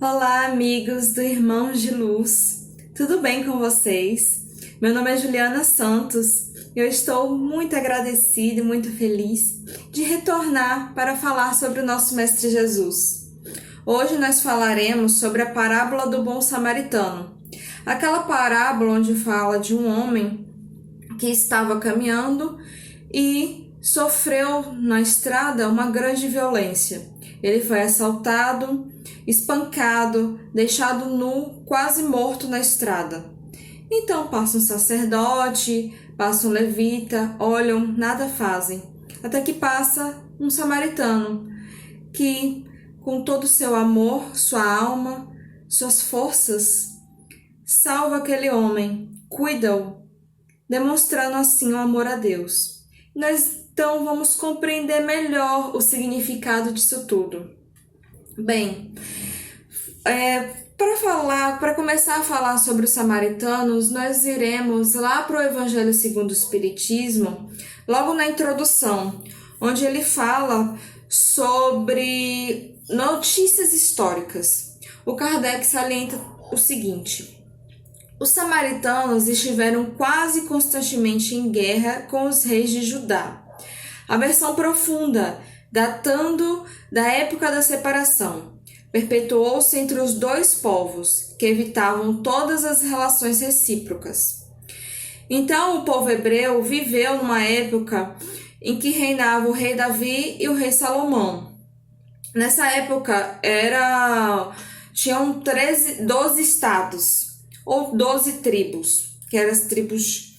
Olá, amigos do Irmãos de Luz. Tudo bem com vocês? Meu nome é Juliana Santos e eu estou muito agradecida e muito feliz de retornar para falar sobre o nosso Mestre Jesus. Hoje nós falaremos sobre a parábola do bom samaritano. Aquela parábola onde fala de um homem que estava caminhando e sofreu na estrada uma grande violência. Ele foi assaltado, espancado, deixado nu, quase morto na estrada. Então passa um sacerdote, passa um levita, olham, nada fazem. Até que passa um samaritano, que com todo o seu amor, sua alma, suas forças, salva aquele homem, cuida-o, demonstrando assim o amor a Deus. Nós então vamos compreender melhor o significado disso tudo. Bem, para começar a falar sobre os samaritanos, nós iremos lá para o Evangelho segundo o Espiritismo, logo na introdução, onde ele fala sobre notícias históricas. O Kardec salienta o seguinte: os samaritanos estiveram quase constantemente em guerra com os reis de Judá. A versão profunda, datando da época da separação, perpetuou-se entre os dois povos, que evitavam todas as relações recíprocas. Então, o povo hebreu viveu numa época em que reinava o rei Davi e o rei Salomão. Nessa época, tinham 12 estados, ou 12 tribos, que eram as tribos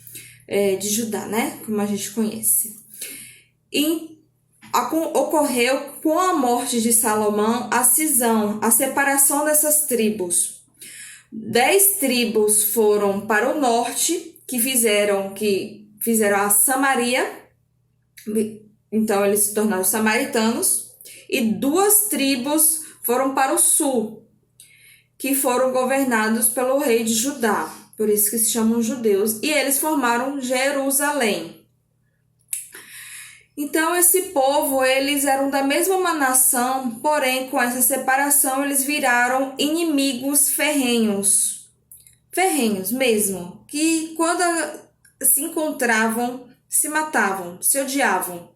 de Judá, né? Como a gente conhece. E ocorreu com a morte de Salomão a cisão, a separação dessas tribos. 10 tribos foram para o norte, que fizeram a Samaria, então eles se tornaram samaritanos, e 2 tribos foram para o sul, que foram governados pelo rei de Judá, por isso que se chamam judeus, e eles formaram Jerusalém. Então, esse povo, eles eram da mesma nação, porém, com essa separação, eles viraram inimigos ferrenhos. Ferrenhos mesmo, que quando se encontravam, se matavam, se odiavam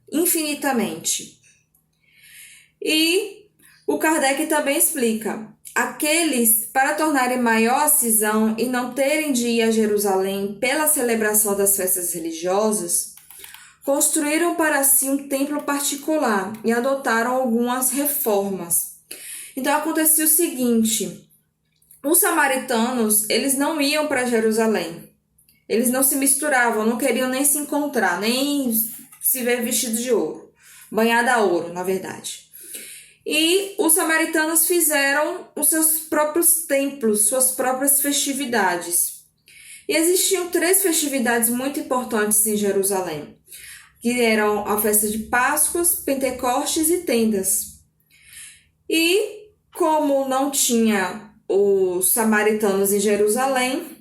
infinitamente. E o Kardec também explica: aqueles, para tornarem maior a cisão e não terem de ir a Jerusalém pela celebração das festas religiosas, construíram para si um templo particular e adotaram algumas reformas. Então acontecia o seguinte: os samaritanos, eles não iam para Jerusalém. Eles não se misturavam, não queriam nem se encontrar, nem se ver vestido de ouro, banhada a ouro, na verdade. E os samaritanos fizeram os seus próprios templos, suas próprias festividades. E existiam 3 festividades muito importantes em Jerusalém, que eram a festa de Páscoas, Pentecostes e Tendas. E como não tinha os samaritanos em Jerusalém,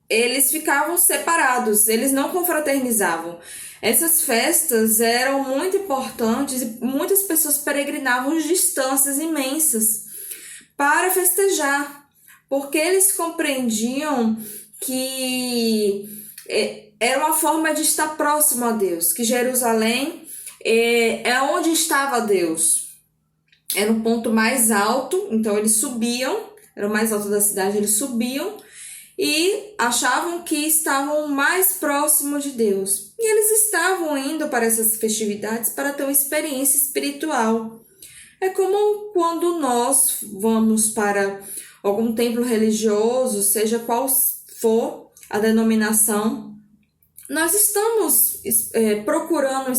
eles ficavam separados, eles não confraternizavam. Essas festas eram muito importantes e muitas pessoas peregrinavam de distâncias imensas para festejar, porque eles compreendiam que era uma forma de estar próximo a Deus, que Jerusalém é onde estava Deus. Era um ponto mais alto, então eles subiam, era o mais alto da cidade, eles subiam e achavam que estavam mais próximos de Deus. E eles estavam indo para essas festividades para ter uma experiência espiritual. É como quando nós vamos para algum templo religioso, seja qual for a denominação, nós estamos procurando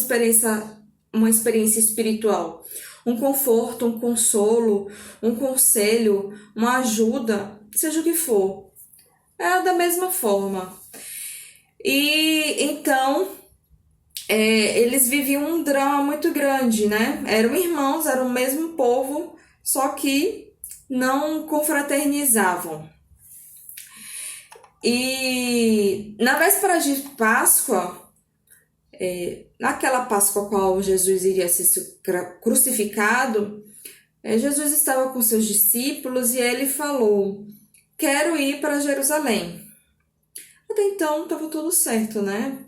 uma experiência espiritual, um conforto, um consolo, um conselho, uma ajuda, seja o que for. É da mesma forma. E então, eles viviam um drama muito grande, né? Eram irmãos, eram o mesmo povo, só que não confraternizavam. E na véspera de Páscoa, naquela Páscoa a qual Jesus iria ser crucificado, Jesus estava com seus discípulos e ele falou: quero ir para Jerusalém. Até então estava tudo certo, né?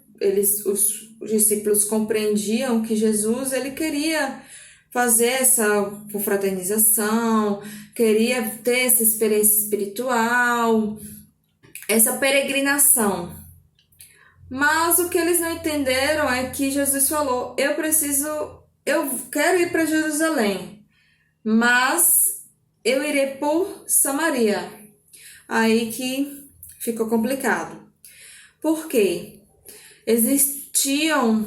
Os discípulos compreendiam que Jesus ele queria fazer essa confraternização, queria ter essa experiência espiritual, essa peregrinação. Mas o que eles não entenderam é que Jesus falou: eu quero ir para Jerusalém, mas eu irei por Samaria. Aí que ficou complicado. Por quê? Existiam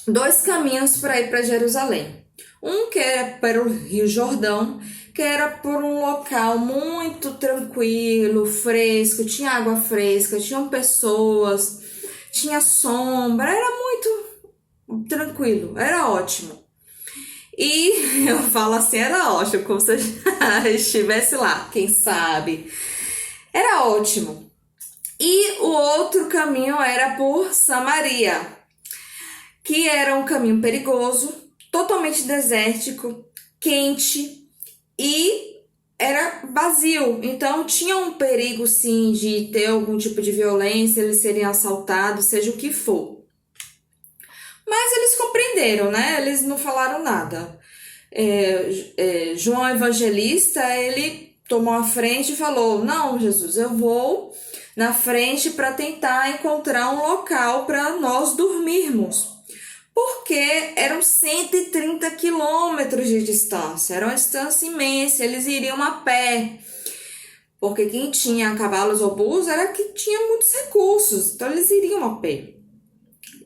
dois caminhos para ir para Jerusalém. Um que era para o Rio Jordão, que era por um local muito tranquilo, fresco, tinha água fresca, tinham pessoas, tinha sombra, era muito tranquilo, era ótimo. E eu falo assim, era ótimo, como se eu estivesse lá, quem sabe. Era ótimo. E o outro caminho era por Samaria, que era um caminho perigoso, totalmente desértico, quente e era vazio. Então tinha um perigo sim de ter algum tipo de violência, eles serem assaltados, seja o que for. Mas eles compreenderam, né? Eles não falaram nada. João Evangelista, ele tomou a frente e falou: não, Jesus, eu vou na frente para tentar encontrar um local para nós dormirmos. Porque eram 130 quilômetros de distância, era uma distância imensa, eles iriam a pé. Porque quem tinha cavalos ou burros era que tinha muitos recursos, então eles iriam a pé.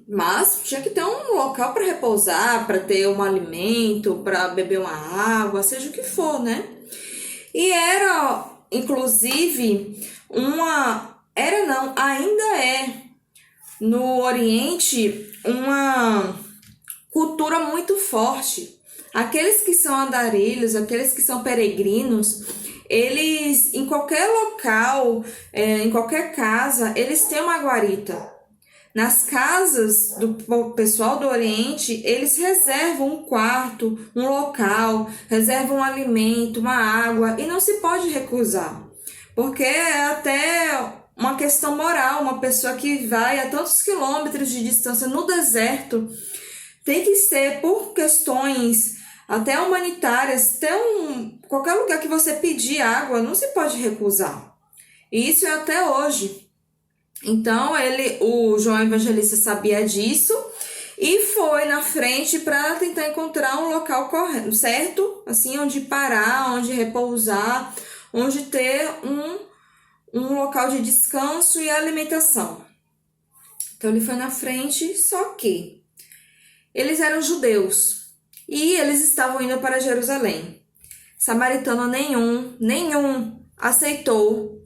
Mas tinha que ter um local para repousar, para ter um alimento, para beber uma água, seja o que for, né? E era, inclusive, ainda é no Oriente uma cultura muito forte. Aqueles que são andarilhos, aqueles que são peregrinos, eles, em qualquer local, em qualquer casa, eles têm uma guarita. Nas casas do pessoal do Oriente, eles reservam um quarto, um local, reservam um alimento, uma água, e não se pode recusar, porque é até uma questão moral. Uma pessoa que vai a tantos quilômetros de distância no deserto, tem que ser por questões até humanitárias, qualquer lugar que você pedir água, não se pode recusar. E isso é até hoje. Então, o João Evangelista sabia disso e foi na frente para tentar encontrar um local correto, certo? Assim, onde parar, onde repousar, onde ter um local de descanso e alimentação. Então, ele foi na frente, só que eles eram judeus e eles estavam indo para Jerusalém. Samaritano nenhum aceitou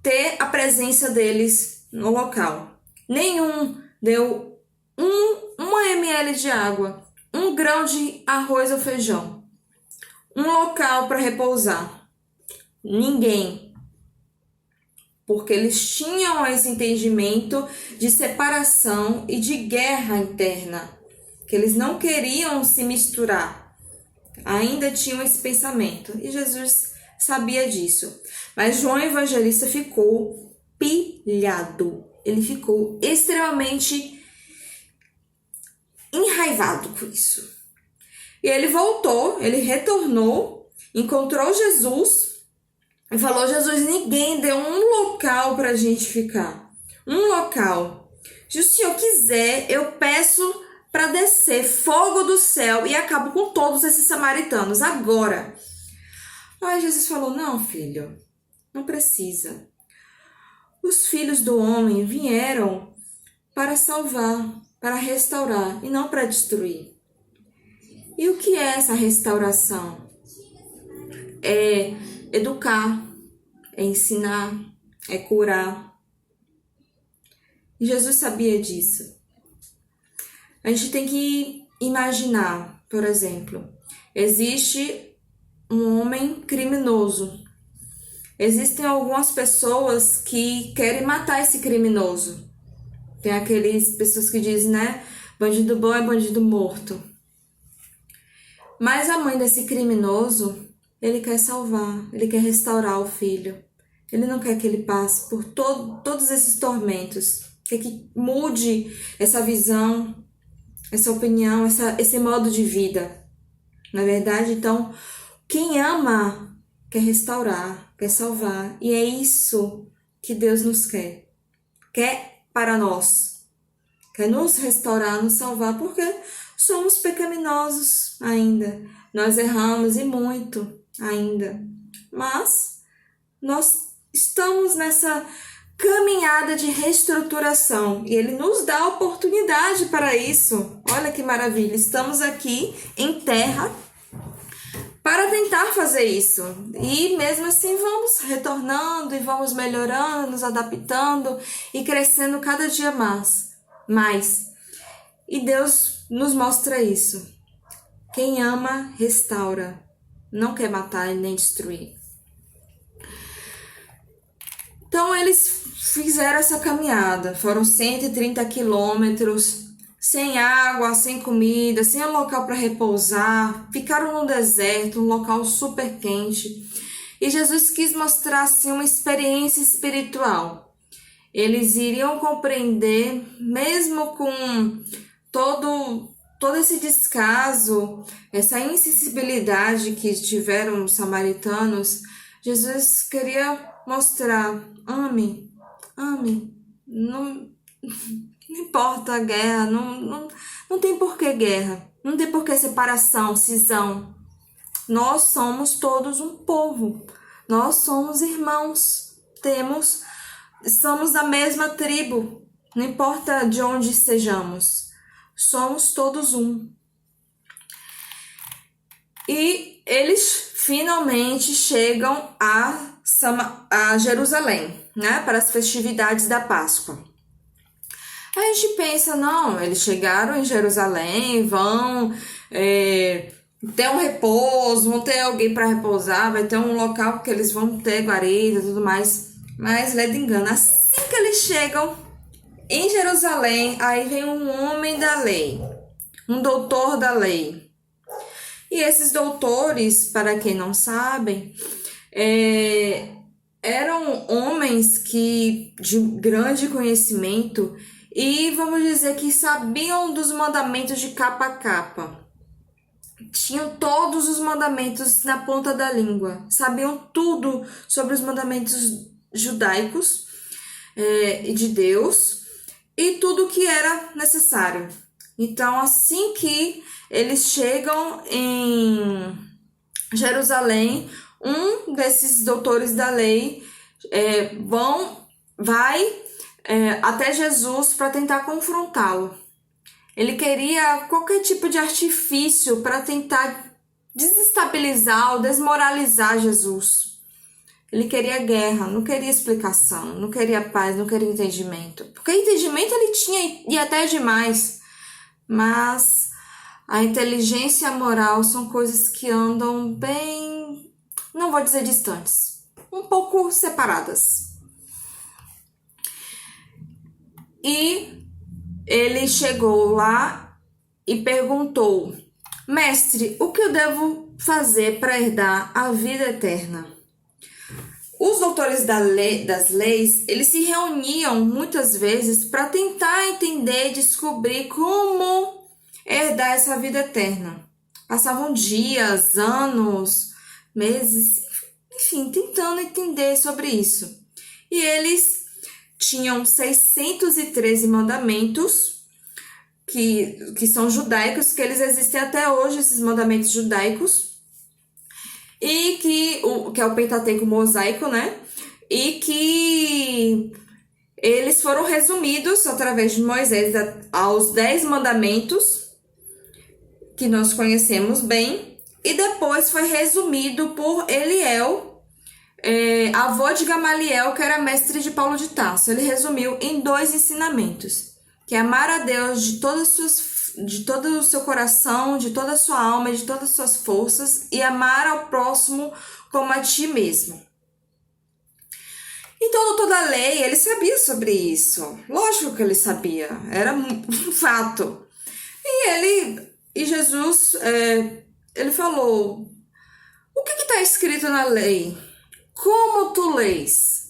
ter a presença deles no local. Nenhum deu 1 ml de água, 1 grão de arroz ou feijão, um local para repousar. Ninguém. Porque eles tinham esse entendimento de separação e de guerra interna, que eles não queriam se misturar. Ainda tinham esse pensamento. E Jesus sabia disso. Mas João Evangelista ficou pilhado. Ele ficou extremamente enraivado com isso. E ele voltou, ele retornou, encontrou Jesus e falou: Jesus, ninguém deu um local para a gente ficar. Um local. Se o Senhor quiser, eu peço para descer fogo do céu e acabo com todos esses samaritanos agora. Aí Jesus falou: não, filho, não precisa. Os filhos do homem vieram para salvar, para restaurar e não para destruir. E o que é essa restauração? É educar, é ensinar, é curar. E Jesus sabia disso. A gente tem que imaginar, por exemplo, existe um homem criminoso. Existem algumas pessoas que querem matar esse criminoso. Tem aquelas pessoas que dizem, né? Bandido bom é bandido morto. Mas a mãe desse criminoso, ele quer salvar, ele quer restaurar o filho. Ele não quer que ele passe por todos esses tormentos. Quer que mude essa visão, essa opinião, esse modo de vida. Na verdade, então, quem ama quer restaurar, quer salvar. E é isso que Deus nos quer. Quer para nós. Quer nos restaurar, nos salvar, porque somos pecaminosos ainda. Nós erramos e muito ainda. Mas nós estamos nessa caminhada de reestruturação e Ele nos dá oportunidade para isso. Olha que maravilha, estamos aqui em terra para tentar fazer isso. E mesmo assim vamos retornando e vamos melhorando, nos adaptando e crescendo cada dia mais. E Deus nos mostra isso. Quem ama, restaura. Não quer matar e nem destruir. Então eles fizeram essa caminhada, foram 130 quilômetros, sem água, sem comida, sem um local para repousar, ficaram no deserto, um local super quente. E Jesus quis mostrar assim uma experiência espiritual. Eles iriam compreender, mesmo com todo esse descaso, essa insensibilidade que tiveram os samaritanos, Jesus queria mostrar, ame, não importa a guerra, não tem porquê guerra, não tem porquê separação, cisão. Nós somos todos um povo, nós somos irmãos, somos da mesma tribo, não importa de onde sejamos, somos todos um. E eles finalmente chegam a Jerusalém, né, para as festividades da Páscoa. A gente pensa, não, eles chegaram em Jerusalém, vão ter um repouso, vão ter alguém para repousar, vai ter um local que eles vão ter guarida e tudo mais. Mas lê de engano, assim que eles chegam em Jerusalém, aí vem um homem da lei, um doutor da lei. E esses doutores, para quem não sabem, eram homens de grande conhecimento e vamos dizer que sabiam dos mandamentos de capa a capa. Tinham todos os mandamentos na ponta da língua, sabiam tudo sobre os mandamentos judaicos de Deus e tudo que era necessário. Então, assim que eles chegam em Jerusalém, um desses doutores da lei vai até Jesus para tentar confrontá-lo. Ele queria qualquer tipo de artifício para tentar desestabilizar ou desmoralizar Jesus. Ele queria guerra, não queria explicação, não queria paz, não queria entendimento. Porque entendimento ele tinha e até demais. Mas a inteligência e a moral são coisas que andam bem, não vou dizer distantes, um pouco separadas. E ele chegou lá e perguntou: Mestre, o que eu devo fazer para herdar a vida eterna? Os doutores das leis, eles se reuniam muitas vezes para tentar entender e descobrir como herdar essa vida eterna. Passavam dias, anos, meses, enfim, tentando entender sobre isso. E eles tinham 613 mandamentos, que são judaicos, que eles existem até hoje, esses mandamentos judaicos, e que é o Pentateuco mosaico, né? E que eles foram resumidos através de Moisés aos 10 mandamentos, que nós conhecemos bem, e depois foi resumido por Eliel, avô de Gamaliel, que era mestre de Paulo de Tarso. Ele resumiu em 2 ensinamentos, que é amar a Deus de todo o seu coração, de toda a sua alma, de todas as suas forças, e amar ao próximo como a ti mesmo. Então, o doutor da lei, ele sabia sobre isso. Lógico que ele sabia, era um fato. E Jesus ele falou: o que está escrito na lei? Como tu lês?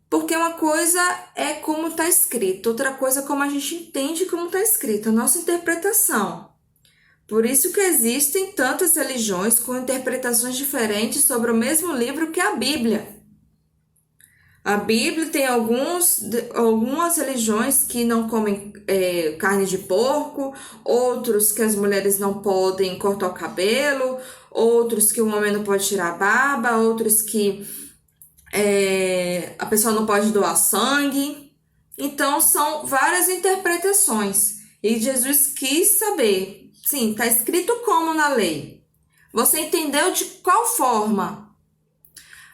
Porque uma coisa é como está escrito, outra coisa é como a gente entende como está escrito, a nossa interpretação. Por isso que existem tantas religiões com interpretações diferentes sobre o mesmo livro que a Bíblia. A Bíblia tem algumas religiões que não comem carne de porco, outros que as mulheres não podem cortar o cabelo, outros que o homem não pode tirar a barba, outros que a pessoa não pode doar sangue. Então, são várias interpretações. E Jesus quis saber, sim, está escrito como na lei? Você entendeu de qual forma?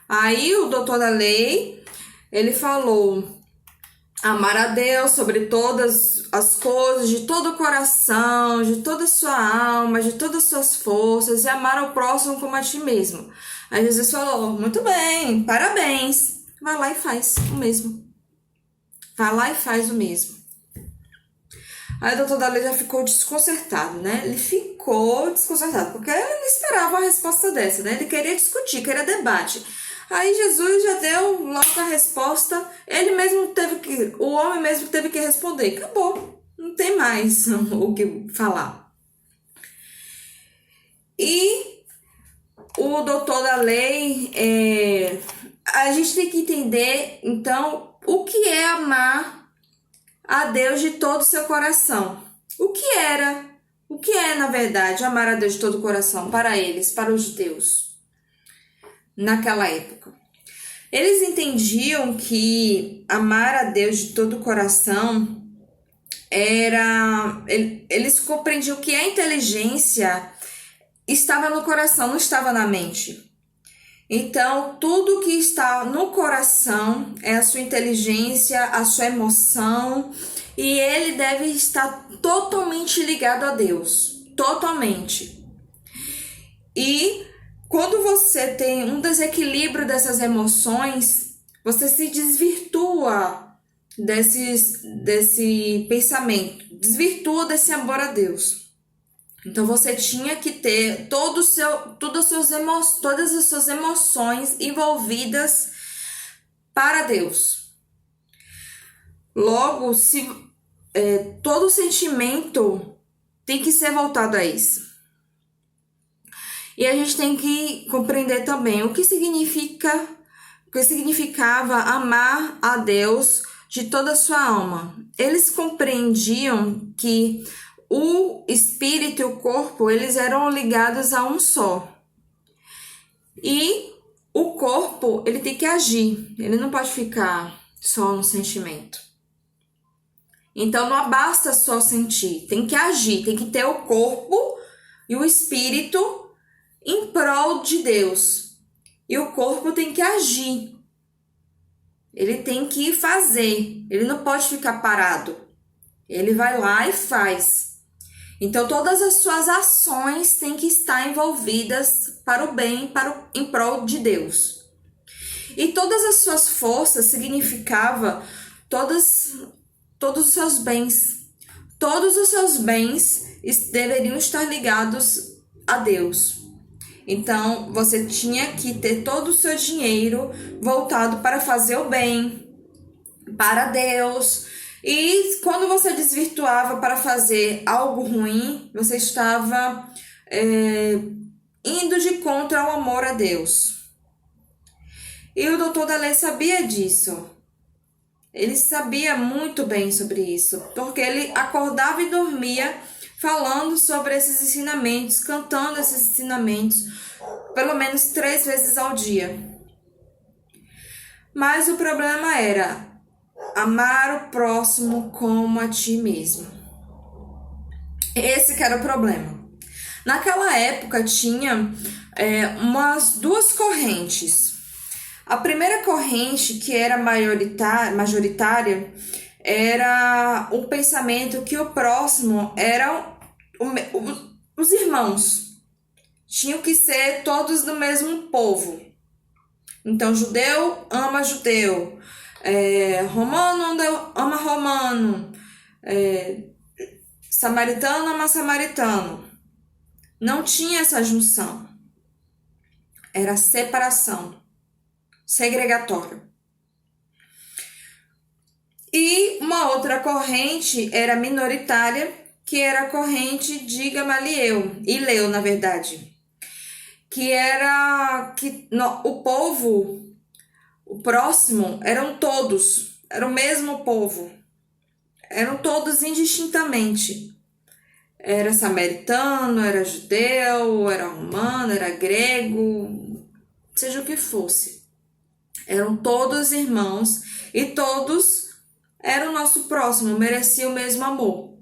Aí o doutor da lei, ele falou: amar a Deus sobre todas as coisas, de todo o coração, de toda a sua alma, de todas as suas forças, e amar ao próximo como a ti mesmo. Aí Jesus falou: muito bem, parabéns. Vai lá e faz o mesmo. Vai lá e faz o mesmo. Aí o doutor da lei já ficou desconcertado, né? Ele ficou desconcertado, porque ele não esperava uma resposta dessa, né? Ele queria discutir, queria debate. Aí Jesus já deu logo a resposta, o homem mesmo teve que responder. Acabou, não tem mais o que falar. E o doutor da lei, a gente tem que entender, então, o que é amar a Deus de todo o seu coração. O que é, na verdade, amar a Deus de todo o coração para eles, para os judeus, naquela época? Eles entendiam que amar a Deus de todo o coração eles compreendiam que a inteligência estava no coração, não estava na mente. Então, tudo que está no coração é a sua inteligência, a sua emoção, e ele deve estar totalmente ligado a Deus, totalmente. E quando você tem um desequilíbrio dessas emoções, você se desvirtua desse pensamento, desvirtua desse amor a Deus. Então você tinha que ter todas as suas emoções envolvidas para Deus. Logo, todo significado tem que ser voltado a isso. E a gente tem que compreender também o que significava amar a Deus de toda a sua alma. Eles compreendiam que o espírito e o corpo, eles eram ligados a um só. E o corpo, ele tem que agir, ele não pode ficar só no sentimento. Então não basta só sentir, tem que agir, tem que ter o corpo e o espírito em prol de Deus. E o corpo tem que agir. Ele tem que fazer, ele não pode ficar parado. Ele vai lá e faz. Então todas as suas ações têm que estar envolvidas para o bem, em prol de Deus. E todas as suas forças significava todos os seus bens. Todos os seus bens deveriam estar ligados a Deus. Então, você tinha que ter todo o seu dinheiro voltado para fazer o bem, para Deus. E quando você desvirtuava para fazer algo ruim, você estava indo de contra ao amor a Deus. E o doutor da lei sabia disso. Ele sabia muito bem sobre isso, porque ele acordava e dormia falando sobre esses ensinamentos, cantando esses ensinamentos, pelo menos 3 vezes ao dia. Mas o problema era amar o próximo como a ti mesmo. Esse que era o problema. Naquela época tinha umas 2 correntes. A primeira corrente, que era majoritária, era o pensamento que o próximo eram os irmãos. Tinham que ser todos do mesmo povo. Então, judeu ama judeu, romano ama romano, samaritano ama samaritano. não tinha essa junção. Era separação, segregatório. E uma outra corrente era minoritária, que era a corrente de Gamaliel, Hileu, na verdade, que era que o povo, o próximo, eram todos, era o mesmo povo, eram todos indistintamente. Era samaritano, era judeu, era romano, era grego, seja o que fosse. Eram todos irmãos e todos eram o nosso próximo, mereciam o mesmo amor.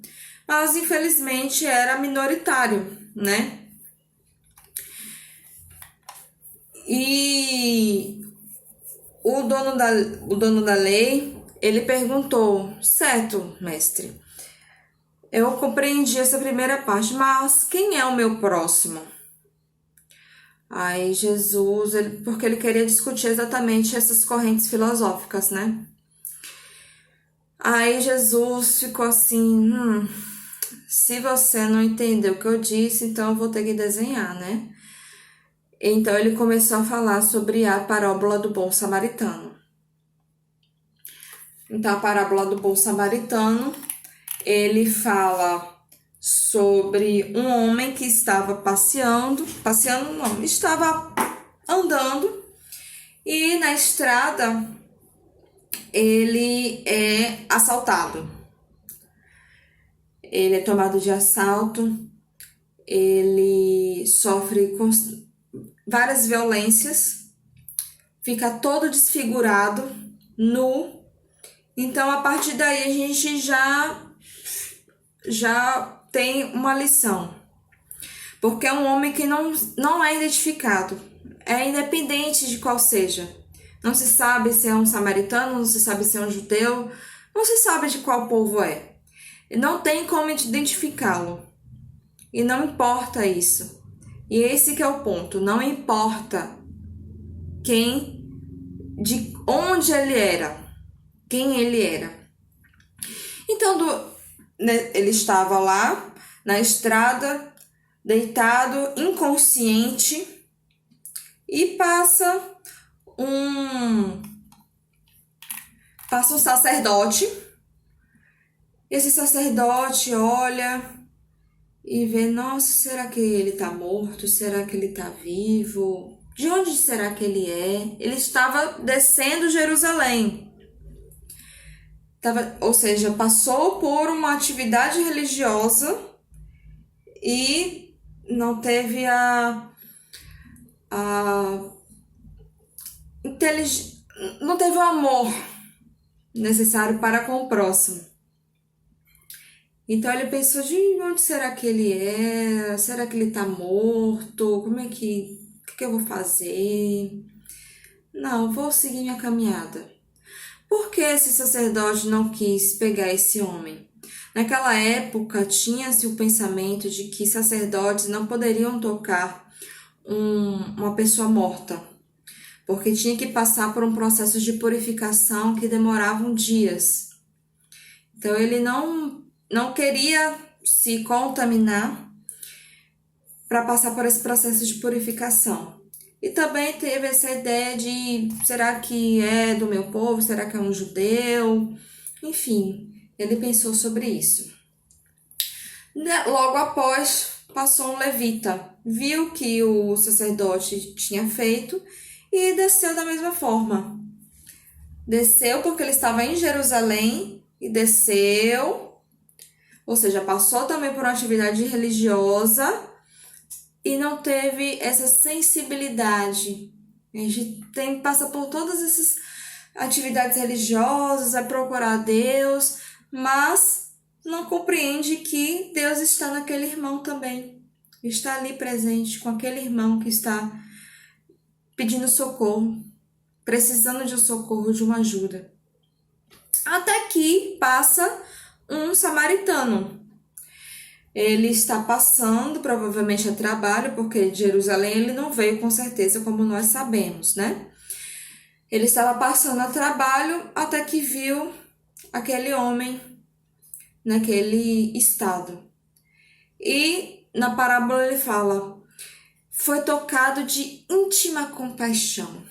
Mas, infelizmente, era minoritário, né? E o dono da lei, ele perguntou: certo, mestre, eu compreendi essa primeira parte, mas quem é o meu próximo? Aí Jesus, porque ele queria discutir exatamente essas correntes filosóficas, né? Aí Jesus ficou assim, se você não entendeu o que eu disse, então eu vou ter que desenhar, né? Então ele começou a falar sobre a parábola do bom samaritano. Então a parábola do bom samaritano, ele fala sobre um homem que estava passeando não, estava andando e na estrada ele é assaltado. Ele é tomado de assalto, ele sofre várias violências, fica todo desfigurado, nu. Então, a partir daí, a gente já tem uma lição. Porque é um homem que não é identificado, é independente de qual seja. Não se sabe se é um samaritano, não se sabe se é um judeu, não se sabe de qual povo é. Não tem como identificá-lo. E não importa isso. E esse que é o ponto. Não importa de onde ele era, quem ele era. Então, ele estava lá na estrada, deitado, inconsciente, e passa um sacerdote. Esse sacerdote olha e vê, nossa, será que ele está morto? Será que ele está vivo? De onde será que ele é? Ele estava descendo Jerusalém. Ou seja, passou por uma atividade religiosa e não teve não teve o amor necessário para com o próximo. Então ele pensou, de onde será que ele é? Será que ele está morto? O que eu vou fazer? Não, vou seguir minha caminhada. Por que esse sacerdote não quis pegar esse homem? Naquela época, tinha-se o pensamento de que sacerdotes não poderiam tocar uma pessoa morta, porque tinha que passar por um processo de purificação que demoravam dias. Então, ele não queria se contaminar para passar por esse processo de purificação. E também teve essa ideia de, será que é do meu povo? Será que é um judeu? Enfim, ele pensou sobre isso. Logo após, passou um levita, viu que o sacerdote tinha feito e desceu da mesma forma. Desceu porque ele estava em Jerusalém e desceu, ou seja, passou também por uma atividade religiosa e não teve essa sensibilidade. A gente passa por todas essas atividades religiosas, vai procurar Deus, mas não compreende que Deus está naquele irmão também. Está ali presente com aquele irmão que está pedindo socorro, precisando de um socorro, de uma ajuda. Até que passa um samaritano. Ele está passando, provavelmente a trabalho, porque de Jerusalém ele não veio com certeza, como nós sabemos, né? Ele estava passando a trabalho até que viu aquele homem naquele estado. E na parábola ele fala, foi tocado de íntima compaixão.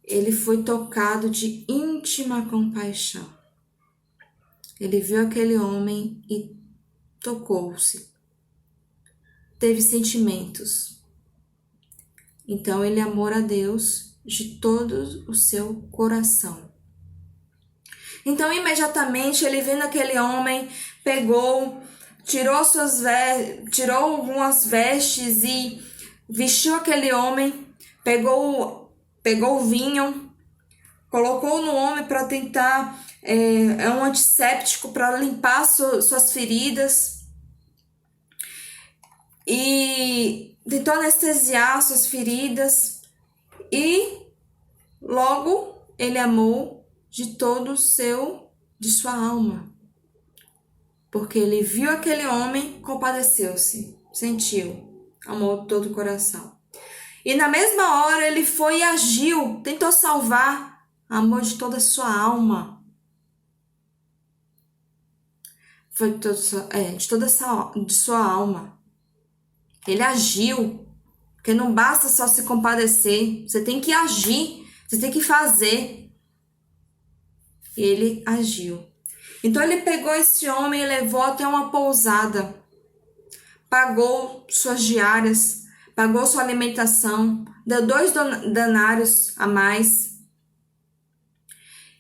Ele foi tocado de íntima compaixão. Ele viu aquele homem e tocou-se. Teve sentimentos. Então ele amou a Deus de todo o seu coração. Então imediatamente ele vendo aquele homem, pegou, tirou algumas vestes e vestiu aquele homem, pegou o vinho, colocou no homem para tentar, um antisséptico para limpar suas feridas e tentou anestesiar suas feridas e logo ele amou de todo de sua alma, porque ele viu aquele homem, compadeceu-se, sentiu, amou de todo o coração. E na mesma hora ele foi e agiu, tentou salvar, amor de toda a sua alma. Foi de sua alma. Ele agiu, porque não basta só se compadecer, você tem que agir, você tem que fazer. E ele agiu. Então ele pegou esse homem e levou até uma pousada, pagou suas diárias, pagou sua alimentação, deu 2 denários a mais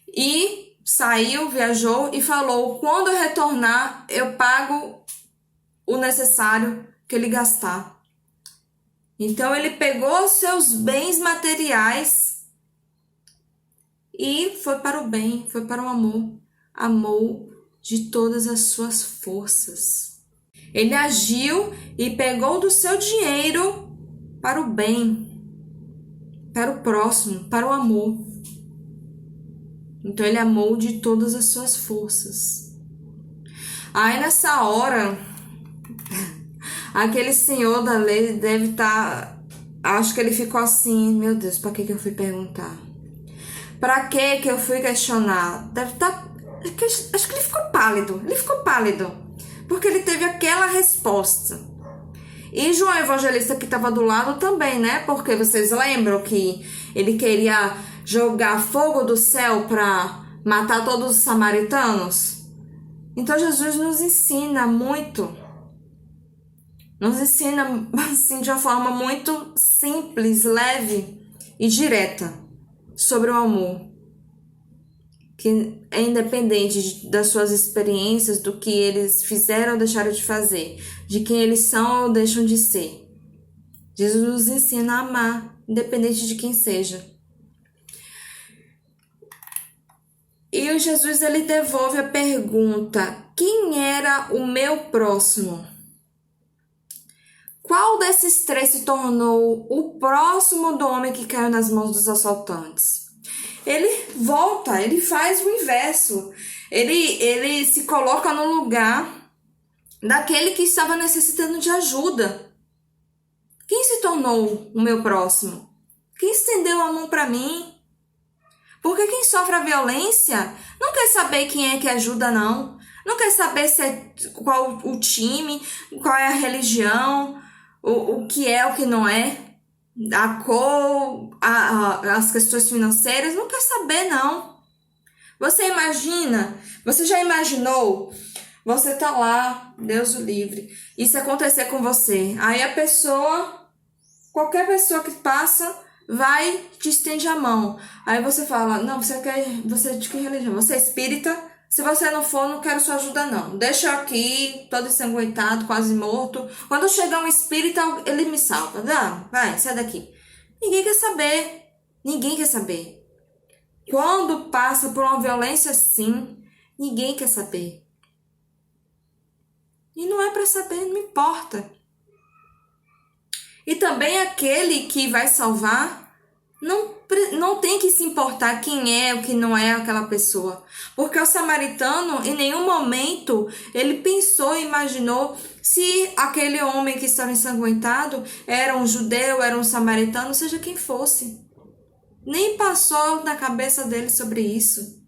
e saiu, viajou e falou, quando eu retornar eu pago o necessário que ele gastar. Então ele pegou os seus bens materiais e foi para o bem, foi para o amor. Amou de todas as suas forças. Ele agiu e pegou do seu dinheiro para o bem, para o próximo, para o amor. Então ele amou de todas as suas forças. Aí nessa hora, aquele senhor da lei deve estar... Acho que ele ficou assim, meu Deus, para que eu fui perguntar? Para que eu fui questionar? Deve estar... Acho que ele ficou pálido. Porque ele teve aquela resposta. E João Evangelista que estava do lado também, né? Porque vocês lembram que ele queria jogar fogo do céu para matar todos os samaritanos? Então Jesus nos ensina muito. Nos ensina assim, de uma forma muito simples, leve e direta sobre o amor, que é independente das suas experiências, do que eles fizeram ou deixaram de fazer, de quem eles são ou deixam de ser. Jesus nos ensina a amar, independente de quem seja. E o Jesus, ele devolve a pergunta, quem era o meu próximo? Qual desses 3 se tornou o próximo do homem que caiu nas mãos dos assaltantes? Ele volta, ele faz o inverso. Ele se coloca no lugar daquele que estava necessitando de ajuda. Quem se tornou o meu próximo? Quem estendeu a mão para mim? Porque quem sofre a violência não quer saber quem é que ajuda, não. Não quer saber qual o time, qual é a religião, o que é, o que não é. A cor, as questões financeiras, não quer saber, não. Você já imaginou? Você tá lá, Deus o livre, isso acontecer com você. Aí a pessoa, qualquer pessoa que passa, vai te estende a mão. Aí você fala, não, você é de que religião? Você é espírita? Se você não for, não quero sua ajuda, não. Deixa eu aqui, todo ensanguentado, quase morto. Quando chegar um espírita, ele me salva. Não, vai, sai daqui. Ninguém quer saber. Ninguém quer saber. Quando passa por uma violência assim, ninguém quer saber. E não é para saber, não importa. E também aquele que vai salvar não tem que se importar quem é ou quem não é aquela pessoa. Porque o samaritano, em nenhum momento, ele pensou e imaginou se aquele homem que estava ensanguentado era um judeu, era um samaritano, seja quem fosse. Nem passou na cabeça dele sobre isso.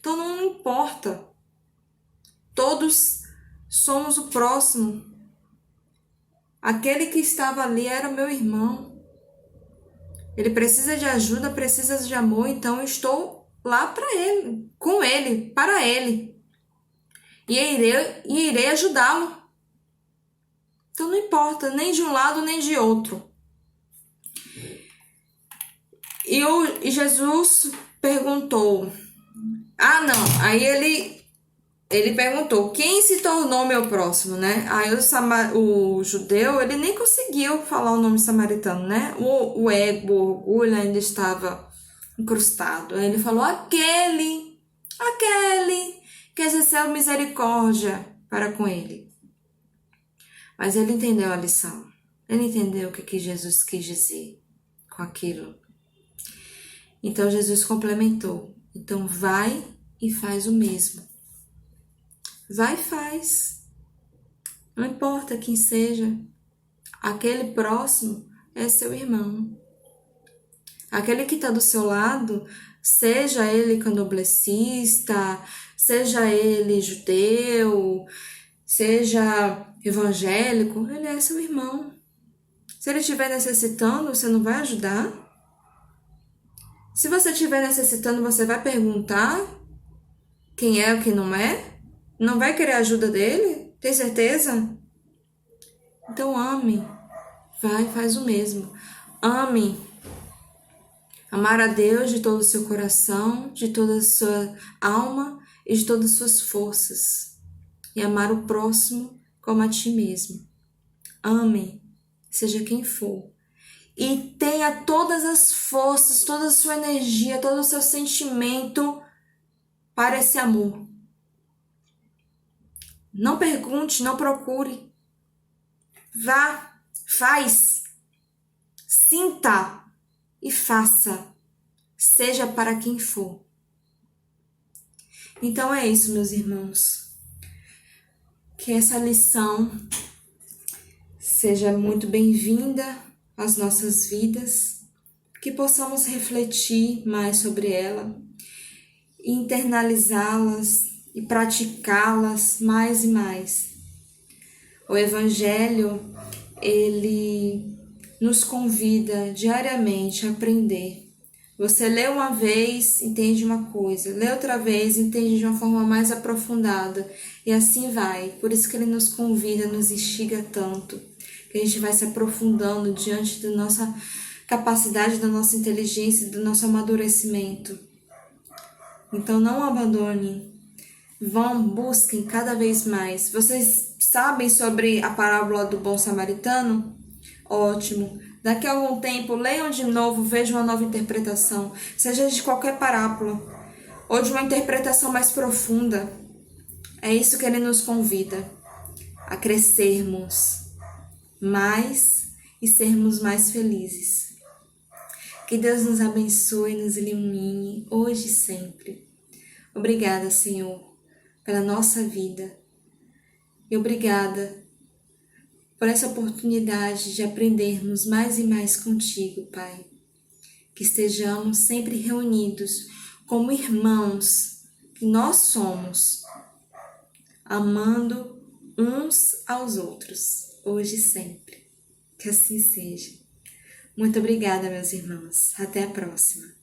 Então não importa. Todos somos o próximo. Aquele que estava ali era o meu irmão. Ele precisa de ajuda, precisa de amor, então eu estou lá para ele, com ele, para ele. E irei ajudá-lo. Então não importa, nem de um lado nem de outro. E Jesus perguntou. Não. Aí ele perguntou, quem se tornou meu próximo, né? Aí o judeu, ele nem conseguiu falar o nome samaritano, né? O ego, o orgulho ainda estava incrustado. Aí ele falou, aquele que exerceu misericórdia para com ele. Mas ele entendeu a lição. Ele entendeu o que Jesus quis dizer com aquilo. Então Jesus complementou. Então vai e faz o mesmo. Vai e faz. Não importa quem seja. Aquele próximo é seu irmão. Aquele que está do seu lado, seja ele candomblessista, seja ele judeu, seja evangélico, ele é seu irmão. Se ele estiver necessitando, você não vai ajudar? Se você estiver necessitando, você vai perguntar quem é ou quem não é? Não vai querer a ajuda dele? Tem certeza? Então ame. Vai, faz o mesmo. Ame. Amar a Deus de todo o seu coração, de toda a sua alma e de todas as suas forças. E amar o próximo como a ti mesmo. Ame, seja quem for. E tenha todas as forças, toda a sua energia, todo o seu sentimento para esse amor. Não pergunte, não procure. Vá, faz, sinta e faça, seja para quem for. Então é isso, meus irmãos. Que essa lição seja muito bem-vinda às nossas vidas, que possamos refletir mais sobre ela, internalizá-las e praticá-las mais e mais. O Evangelho, ele nos convida diariamente a aprender. Você lê uma vez, entende uma coisa, lê outra vez, entende de uma forma mais aprofundada, e assim vai. Por isso que ele nos convida, nos instiga tanto, que a gente vai se aprofundando diante da nossa capacidade, da nossa inteligência, do nosso amadurecimento. Então não abandone, busquem cada vez mais. Vocês sabem sobre a parábola do bom samaritano? Ótimo. Daqui a algum tempo, leiam de novo, vejam uma nova interpretação, seja de qualquer parábola, ou de uma interpretação mais profunda. É isso que ele nos convida, a crescermos mais e sermos mais felizes. Que Deus nos abençoe e nos ilumine, hoje e sempre. Obrigada, Senhor, pela nossa vida. E obrigada por essa oportunidade de aprendermos mais e mais contigo, Pai. Que estejamos sempre reunidos como irmãos que nós somos, amando uns aos outros, hoje e sempre. Que assim seja. Muito obrigada, meus irmãos. Até a próxima.